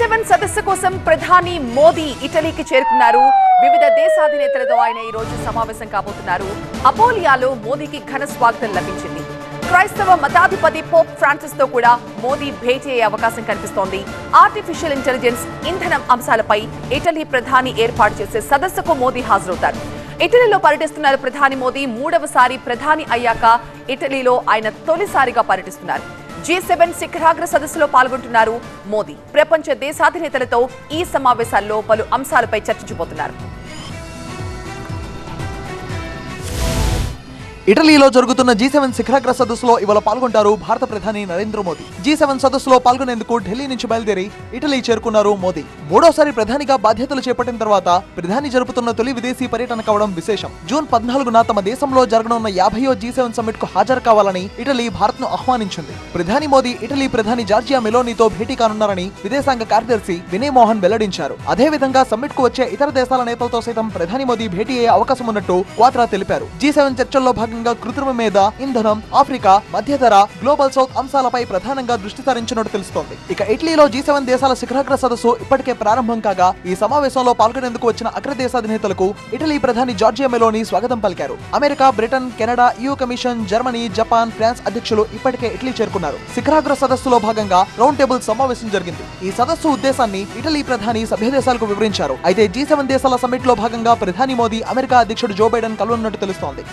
G7 సదస్సు కోసం ప్రధాని మోదీ ఇటలీకి చేరుకున్నారు. వివిధ దేశాధినేతలతో ఆయన ఈ రోజు సమావేశం కాబోతున్నారు. అపోలియాలో మోదీకి ఘన స్వాగతం లభించింది. క్రైస్తవ మతాధిపతి పోప్ ఫ్రాన్సిస్ తో కూడా మోదీ భేటీ అయ్యే అవకాశం కనిపిస్తోంది. ఆర్టిఫిషియల్ ఇంటెలిజెన్స్, ఇంధనం అంశాలపై ఇటలీ ప్రధాని ఏర్పాటు చేసే సదస్సుకు మోదీ హాజరవుతారు. ఇటలీలో పర్యటిస్తున్నారు ప్రధాని మోదీ. మూడవసారి ప్రధాని అయ్యాక ఇటలీలో ఆయన తొలిసారిగా పర్యటిస్తున్నారు. G7 శిఖరాగ్ర సదస్సులో పాల్గొంటున్నారు మోదీ. ప్రపంచ దేశాధినేతలతో ఈ సమావేశాల్లో పలు అంశాలపై చర్చించబోతున్నారు. ఇటలీలో జరుగుతున్న G7 శిఖరాగ్ర సదస్సులో ఇవాళ పాల్గొంటారు భారత ప్రధాని నరేంద్ర మోదీ. G7 సదస్సులో పాల్గొనేందుకు ఢిల్లీ నుంచి బయలుదేరి ఇటలీ చేరుకున్నారు మోదీ. మూడోసారి ప్రధానిగా బాధ్యతలు చేపట్టిన తర్వాత ప్రధాని జరుపుతున్న తొలి విదేశీ పర్యటన కావడం విశేషం. జూన్ 14న తమ దేశంలో జరగనున్న 50వ G7 సమ్మిట్ కు హాజరు కావాలని ఇటలీ భారత్ ను ఆహ్వానించింది. ప్రధాని మోదీ ఇటలీ ప్రధాని జార్జియా మెలోనీతో భేటీ కానున్నారని విదేశాంగ కార్యదర్శి వినయ్ మోహన్ వెల్లడించారు. అదేవిధంగా సమ్మిట్ కు వచ్చే ఇతర దేశాల నేతలతో సైతం ప్రధాని మోదీ భేటీ అయ్యే అవకాశం ఉన్నట్టు క్వాత్రా తెలిపారు. G7 చర్చల్లో భాగంగా కృత్రిమ మేధ, ఇంధనం, ఆఫ్రికా, మధ్యధర, గ్లోబల్ సౌత్ అంశాలపై ప్రధానంగా దృష్టి సారించినట్టు తెలుస్తోంది. ఇక ఇటలీలో G7 దేశాల శిఖరాగ్ర సదస్సు ఇప్పటికే ప్రారంభం కాగా ఈ సమావేశంలో పాల్గొనేందుకు వచ్చిన అగ్రదేశాధినేతలకు ఇటలీ ప్రధాని జార్జియా మెలోనీ స్వాగతం పలికారు. America, Britain, Canada, EU commission, Germany, Japan, France అధ్యక్షులు ఇప్పటికే ఇటలీ చేరుకున్నారు. శిఖరాగ్ర సదస్సులో భాగంగా రౌండ్ టేబుల్ సమావేశం జరిగింది. ఈ సదస్సు ఉద్దేశాన్ని ఇటలీ ప్రధాని సభ్య దేశాలకు వివరించారు. అయితే G7 దేశాల సమ్మిట్ లో భాగంగా ప్రధాని మోదీ అమెరికా అధ్యక్షుడు జో బైడెన్ కలవనున్నట్టు తెలుస్తోంది.